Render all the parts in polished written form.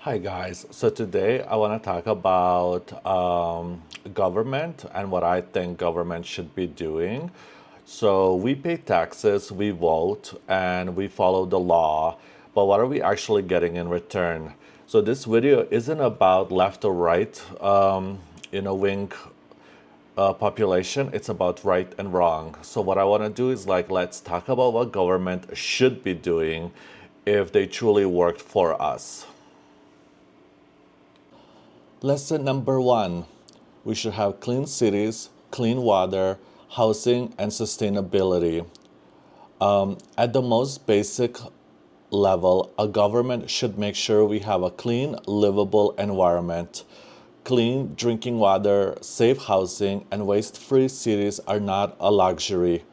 Hi guys, so today I want to talk about government and what I think government should be doing. So we pay taxes, we vote, and we follow the law, but what are we actually getting in return? So this video isn't about left or right, wing population. It's about right and wrong. So what I want to do is let's talk about what government should be doing if they truly worked for us. Lesson number one, we should have clean cities, clean water, housing, and sustainability. At the most basic level, a government should make sure we have a clean, livable environment. Clean drinking water, safe housing, and waste-free cities are not a luxury.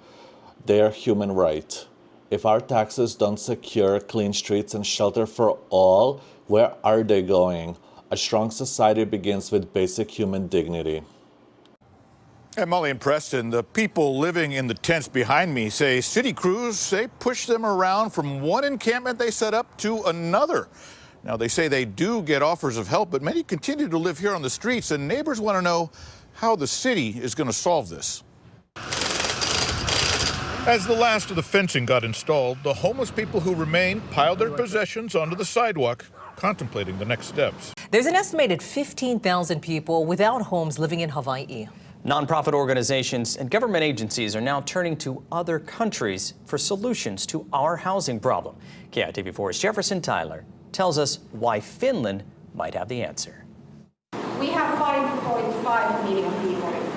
They are human right. If our taxes don't secure clean streets and shelter for all, where are they going? A strong society begins with basic human dignity. And Molly and Preston, the people living in the tents behind me say city crews, they push them around from one encampment they set up to another. Now, they say they do get offers of help, but many continue to live here on the streets, and neighbors want to know how the city is going to solve this. As the last of the fencing got installed, the homeless people who remain piled their possessions onto the sidewalk, contemplating the next steps. There's an estimated 15,000 people without homes living in Hawaii. Nonprofit organizations and government agencies are now turning to other countries for solutions to our housing problem. KITV4's Jefferson Tyler tells us why Finland might have the answer. We have 5.5 million people in Finland.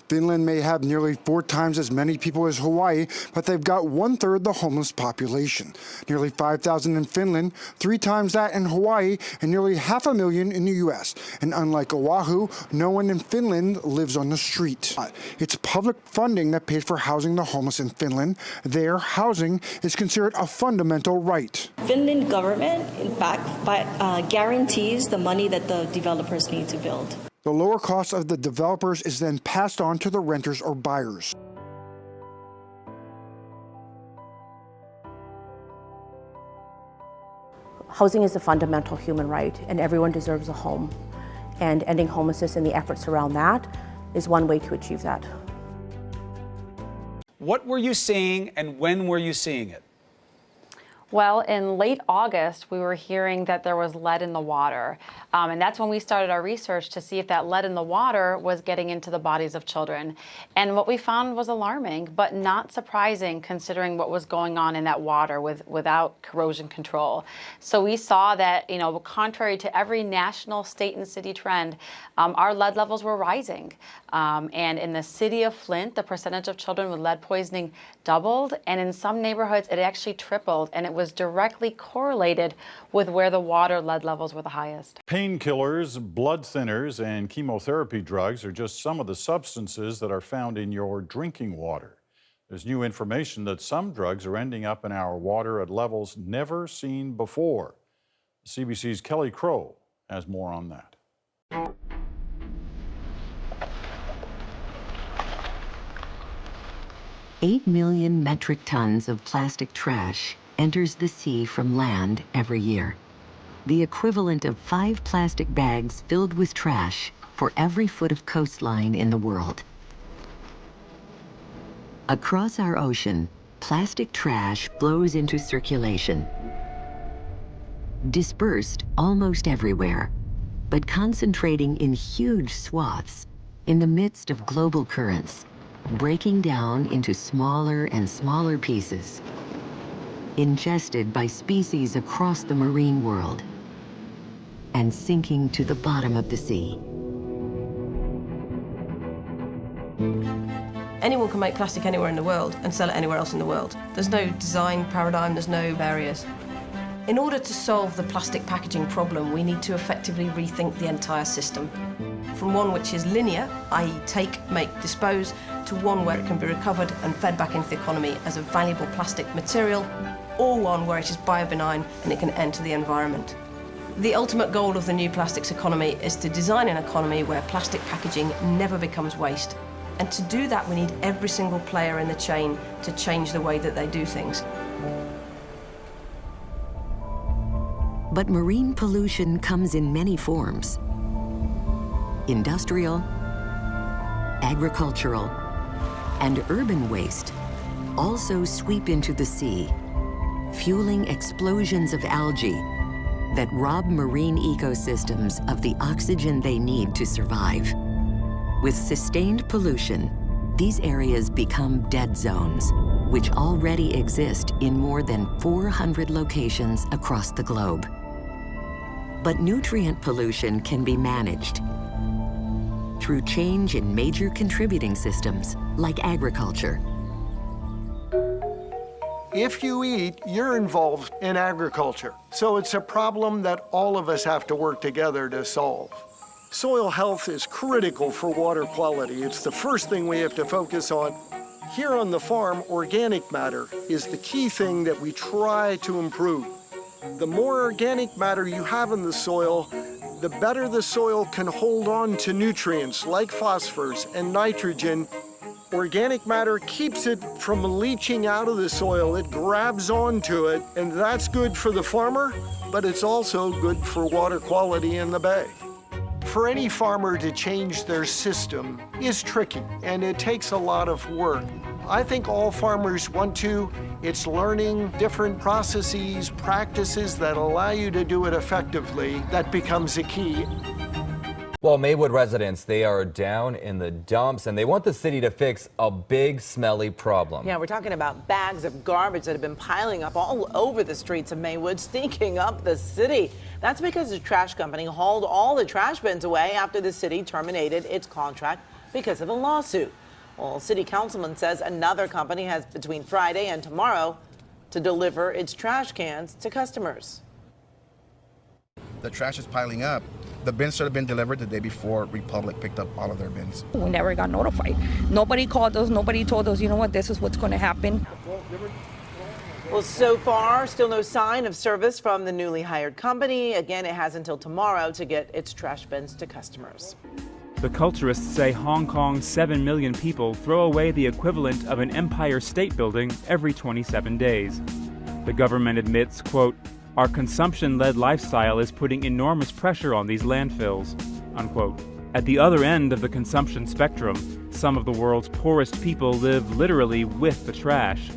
Finland may have nearly 4 times as many people as Hawaii, but they've got 1/3 the homeless population. Nearly 5,000 in Finland, 3 times that in Hawaii, and nearly 500,000 in the U.S. And unlike Oahu, no one in Finland lives on the street. It's public funding that pays for housing the homeless in Finland. Their housing is considered a fundamental right. Finland government, in fact, guarantees the money that the developers need to build. The lower cost of the developers is then passed on to the renters or buyers. Housing is a fundamental human right, and everyone deserves a home. And ending homelessness and the efforts around that is one way to achieve that. What were you seeing, and when were you seeing it? Well, in late August, we were hearing that there was lead in the water. And that's when we started our research to see if that lead in the water was getting into the bodies of children. And what we found was alarming, but not surprising considering what was going on in that water without corrosion control. So we saw that, contrary to every national, state, and city trend, our lead levels were rising. And in the city of Flint, the percentage of children with lead poisoning doubled. And in some neighborhoods, it actually tripled. And it was directly correlated with where the water lead levels were the highest. Painkillers, blood thinners, and chemotherapy drugs are just some of the substances that are found in your drinking water. There's new information that some drugs are ending up in our water at levels never seen before. CBC's Kelly Crow has more on that. $8 million metric tons of plastic trash enters the sea from land every year. The equivalent of 5 plastic bags filled with trash for every foot of coastline in the world. Across our ocean, plastic trash flows into circulation, dispersed almost everywhere, but concentrating in huge swaths in the midst of global currents, breaking down into smaller and smaller pieces, ingested by species across the marine world, and sinking to the bottom of the sea. Anyone can make plastic anywhere in the world and sell it anywhere else in the world. There's no design paradigm, there's no barriers. In order to solve the plastic packaging problem, we need to effectively rethink the entire system. From one which is linear, i.e. take, make, dispose, to one where it can be recovered and fed back into the economy as a valuable plastic material, or one where it is biobenign and it can enter the environment. The ultimate goal of the new plastics economy is to design an economy where plastic packaging never becomes waste. And to do that, we need every single player in the chain to change the way that they do things. But marine pollution comes in many forms: industrial, agricultural, and urban waste also sweep into the sea, fueling explosions of algae that rob marine ecosystems of the oxygen they need to survive. With sustained pollution, these areas become dead zones, which already exist in more than 400 locations across the globe. But nutrient pollution can be managed through change in major contributing systems like agriculture. If you eat, you're involved in agriculture. So it's a problem that all of us have to work together to solve. Soil health is critical for water quality. It's the first thing we have to focus on. Here on the farm, organic matter is the key thing that we try to improve. The more organic matter you have in the soil, the better the soil can hold on to nutrients like phosphorus and nitrogen. Organic matter keeps it from leaching out of the soil. It grabs onto it, and that's good for the farmer, but it's also good for water quality in the bay. For any farmer to change their system is tricky, and it takes a lot of work. I think all farmers want to. It's learning different processes, practices that allow you to do it effectively. That becomes a key. Well, Maywood residents, they are down in the dumps, and they want the city to fix a big, smelly problem. Yeah, we're talking about bags of garbage that have been piling up all over the streets of Maywood, stinking up the city. That's because the trash company hauled all the trash bins away after the city terminated its contract because of a lawsuit. Well, city councilman says another company has between Friday and tomorrow to deliver its trash cans to customers. The trash is piling up. The bins should have been delivered the day before Republic picked up all of their bins. We never got notified. Nobody called us. Nobody told us, you know what, this is what's going to happen. Well, so far, still no sign of service from the newly hired company. Again, it has until tomorrow to get its trash bins to customers. The culturists say Hong Kong's 7 million people throw away the equivalent of an Empire State Building every 27 days. The government admits, quote, "Our consumption-led lifestyle is putting enormous pressure on these landfills," unquote. At the other end of the consumption spectrum, some of the world's poorest people live literally with the trash.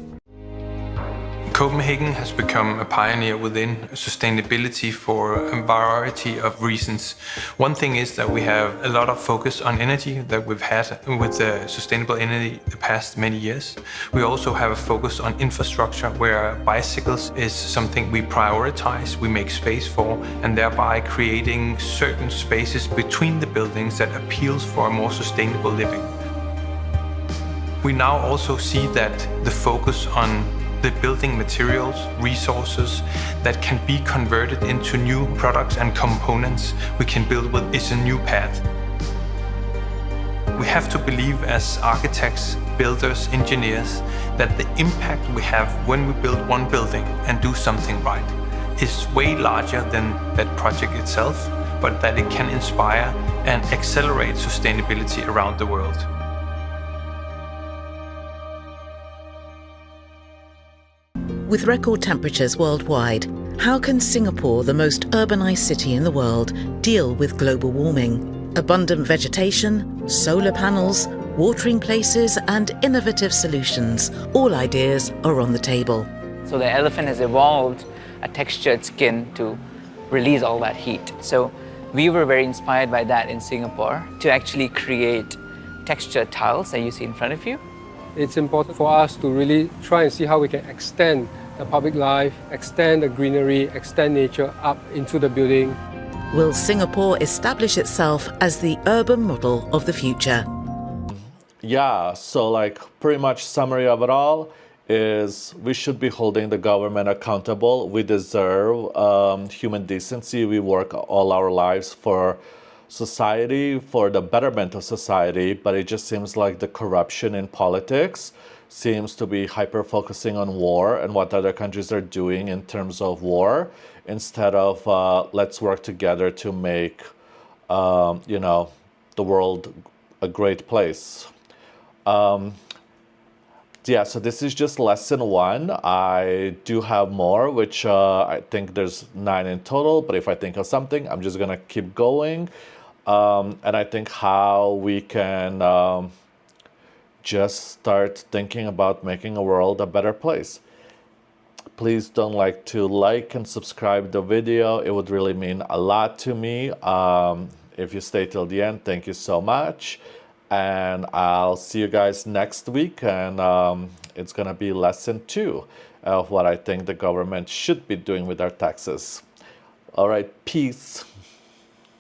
Copenhagen has become a pioneer within sustainability for a variety of reasons. One thing is that we have a lot of focus on energy that we've had with sustainable energy the past many years. We also have a focus on infrastructure where bicycles is something we prioritize, we make space for, and thereby creating certain spaces between the buildings that appeals for a more sustainable living. We now also see that the focus on the building materials, resources that can be converted into new products and components we can build with is a new path. We have to believe as architects, builders, engineers, that the impact we have when we build one building and do something right is way larger than that project itself, but that it can inspire and accelerate sustainability around the world. With record temperatures worldwide, how can Singapore, the most urbanized city in the world, deal with global warming? Abundant vegetation, solar panels, watering places, and innovative solutions. All ideas are on the table. So the elephant has evolved a textured skin to release all that heat. So we were very inspired by that in Singapore to actually create textured tiles that you see in front of you. It's important for us to really try and see how we can extend the public life, extend the greenery, extend nature up into the building. Will Singapore establish itself as the urban model of the future? Yeah, so like pretty much summary of it all is we should be holding the government accountable. We deserve human decency. We work all our lives for society, for the betterment of society, but it just seems like the corruption in politics seems to be hyper-focusing on war and what other countries are doing in terms of war, instead of let's work together to make, the world a great place. yeah, so this is just lesson 1. I do have more, which I think there's 9 in total, but if I think of something, I'm just gonna keep going. And I think how we can just start thinking about making a world a better place. Please don't like and subscribe the video. It would really mean a lot to me. If you stay till the end, thank you so much. And I'll see you guys next week. And it's gonna be lesson 2 of what I think the government should be doing with our taxes. All right, peace.